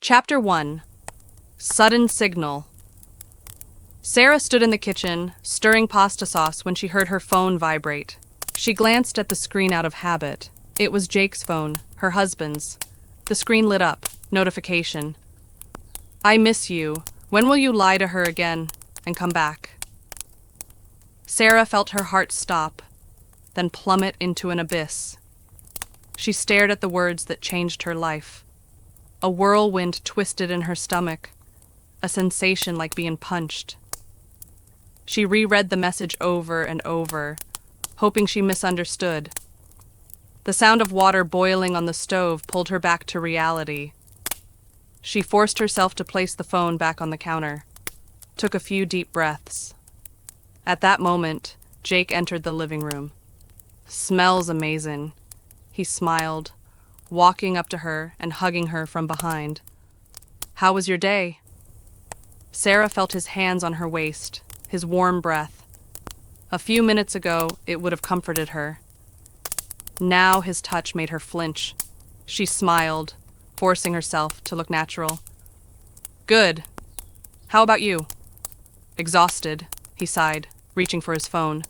Chapter 1. Sudden Signal. Sarah stood in the kitchen, stirring pasta sauce when she heard her phone vibrate. She glanced at the screen out of habit. It was Jake's phone, her husband's. The screen lit up. Notification. I miss you. When will you lie to her again and come back? Sarah felt her heart stop, then plummet into an abyss. She stared at the words that changed her life. A whirlwind twisted in her stomach, a sensation like being punched. She reread the message over and over, hoping she misunderstood. The sound of water boiling on the stove pulled her back to reality. She forced herself to place the phone back on the counter, took a few deep breaths. At that moment, Jake entered the living room. Smells amazing. He smiled, walking up to her and hugging her from behind. How was your day? Sarah felt his hands on her waist, his warm breath. A few minutes ago, it would have comforted her. Now his touch made her flinch. She smiled, forcing herself to look natural. Good. How about you? Exhausted, he sighed, reaching for his phone.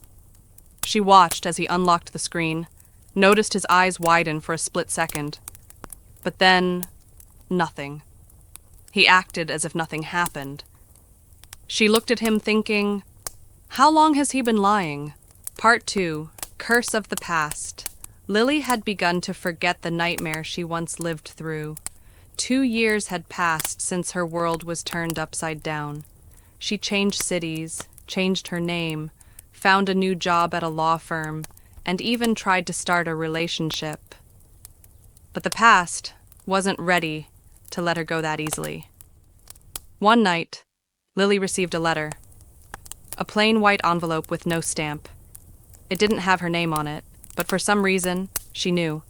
She watched as he unlocked the screen, noticed his eyes widen for a split second. But then, nothing. He acted as if nothing happened. She looked at him thinking, how long has he been lying? Part 2, Curse of the Past. Lily had begun to forget the nightmare she once lived through. 2 years had passed since her world was turned upside down. She changed cities, changed her name, found a new job at a law firm, and even tried to start a relationship. But the past wasn't ready to let her go that easily. One night, Lily received a letter. A plain white envelope with no stamp. It didn't have her name on it, but for some reason, she knew.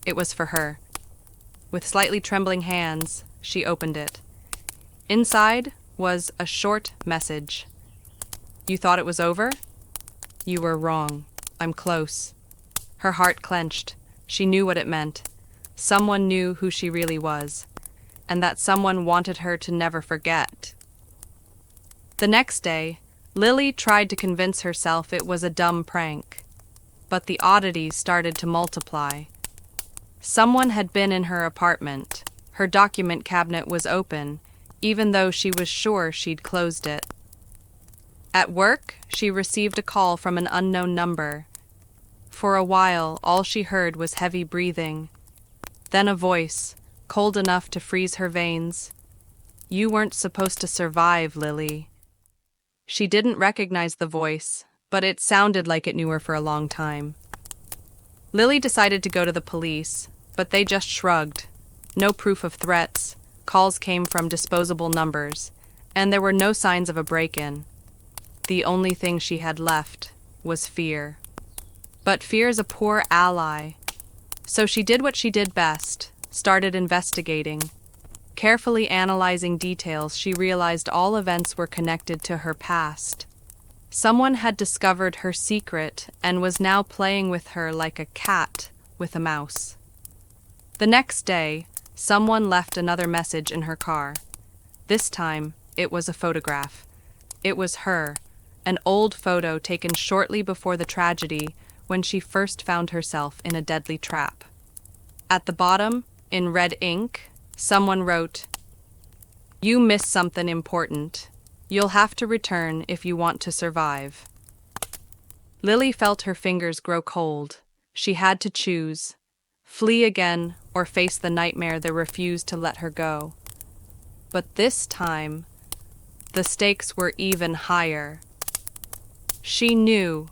It was for her. With slightly trembling hands, she opened it. Inside was a short message. You thought it was over? You were wrong. I'm close. Her heart clenched. She knew what it meant. Someone knew who she really was, and that someone wanted her to never forget. The next day, Lily tried to convince herself it was a dumb prank, but the oddities started to multiply. Someone had been in her apartment. Her document cabinet was open, even though she was sure she'd closed it. At work, she received a call from an unknown number. For a while, all she heard was heavy breathing. Then a voice, cold enough to freeze her veins. You weren't supposed to survive, Lily. She didn't recognize the voice, but it sounded like it knew her for a long time. Lily decided to go to the police, but they just shrugged. No proof of threats, calls came from disposable numbers, and there were no signs of a break-in. The only thing she had left was fear. But fear is a poor ally. So she did what she did best, started investigating. Carefully analyzing details, she realized all events were connected to her past. Someone had discovered her secret and was now playing with her like a cat with a mouse. The next day, someone left another message in her car. This time, it was a photograph. It was her, an old photo taken shortly before the tragedy when she first found herself in a deadly trap. At the bottom, in red ink, someone wrote, You missed something important. You'll have to return if you want to survive. Lily felt her fingers grow cold. She had to choose, flee again or face the nightmare that refused to let her go. But this time, the stakes were even higher. She knew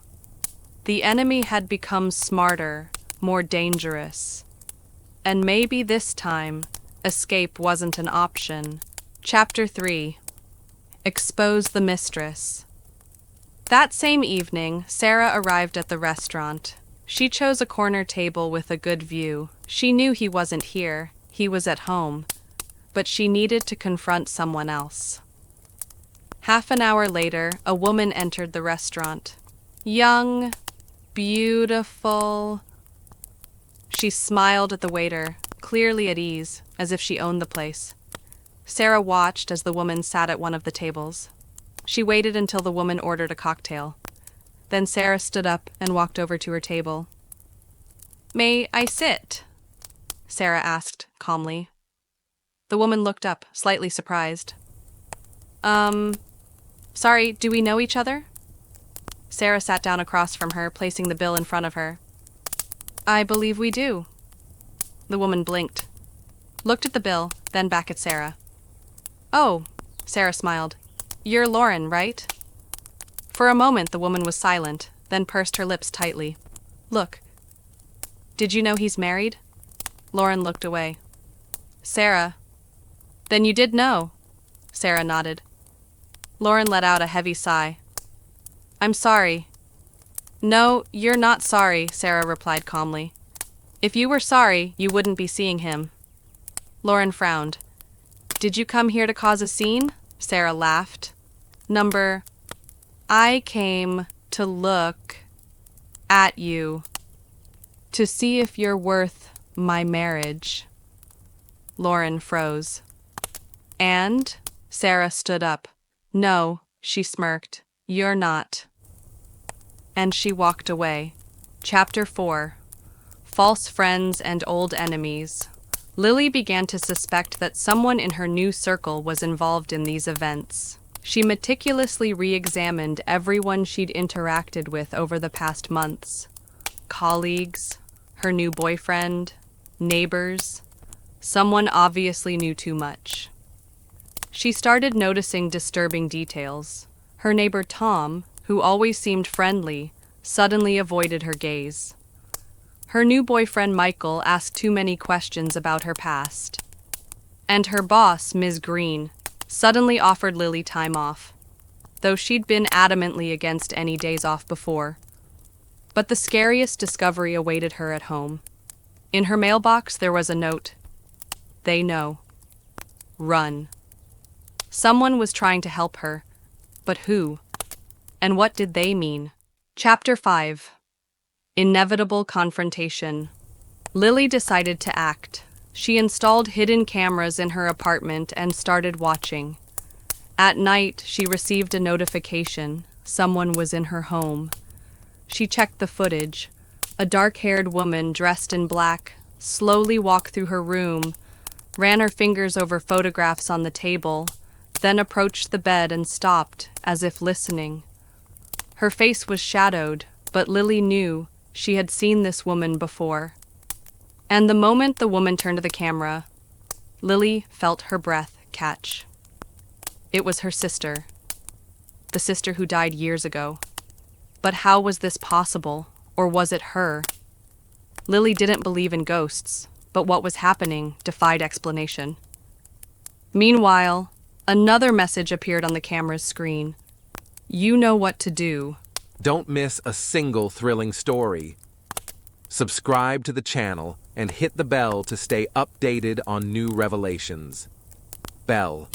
the enemy had become smarter, more dangerous. And maybe this time, escape wasn't an option. Chapter 3. Expose the Mistress. That same evening, Sarah arrived at the restaurant. She chose a corner table with a good view. She knew he wasn't here, he was at home. But she needed to confront someone else. Half an hour later, a woman entered the restaurant. Young, beautiful. She smiled at the waiter, clearly at ease, as if she owned the place. Sarah watched as the woman sat at one of the tables. She waited until the woman ordered a cocktail. Then Sarah stood up and walked over to her table. "May I sit?" Sarah asked calmly. The woman looked up, slightly surprised. Sorry, do we know each other?" Sarah sat down across from her, placing the bill in front of her. "I believe we do." The woman blinked, looked at the bill, then back at Sarah. "Oh," Sarah smiled. "You're Lauren, right?" For a moment the woman was silent, then pursed her lips tightly. "Look. Did you know he's married?" Lauren looked away. "Sarah. Then you did know." Sarah nodded. Lauren let out a heavy sigh. "I'm sorry." "No, you're not sorry," Sarah replied calmly. "If you were sorry, you wouldn't be seeing him." Lauren frowned. "Did you come here to cause a scene?" Sarah laughed. "I came to look at you, to see if you're worth my marriage." Lauren froze. "And?" Sarah stood up. "No," she smirked. "You're not." And she walked away. Chapter 4. False Friends and Old Enemies. Lily began to suspect that someone in her new circle was involved in these events. She meticulously re-examined everyone she'd interacted with over the past months. Colleagues, her new boyfriend, neighbors. Someone obviously knew too much. She started noticing disturbing details. Her neighbor Tom, who always seemed friendly, suddenly avoided her gaze. Her new boyfriend Michael asked too many questions about her past. And her boss, Ms. Green, suddenly offered Lily time off, though she'd been adamantly against any days off before. But the scariest discovery awaited her at home. In her mailbox there was a note. "They know. Run." Someone was trying to help her, but who? And what did they mean? Chapter 5. Inevitable Confrontation. Lily decided to act. She installed hidden cameras in her apartment and started watching. At night, she received a notification. Someone was in her home. She checked the footage. A dark-haired woman dressed in black slowly walked through her room, ran her fingers over photographs on the table, then approached the bed and stopped, as if listening. Her face was shadowed, but Lily knew she had seen this woman before. And the moment the woman turned to the camera, Lily felt her breath catch. It was her sister. The sister who died years ago. But how was this possible, or was it her? Lily didn't believe in ghosts, but what was happening defied explanation. Meanwhile, another message appeared on the camera's screen. "You know what to do." Don't miss a single thrilling story. Subscribe to the channel and hit the bell to stay updated on new revelations. Bell.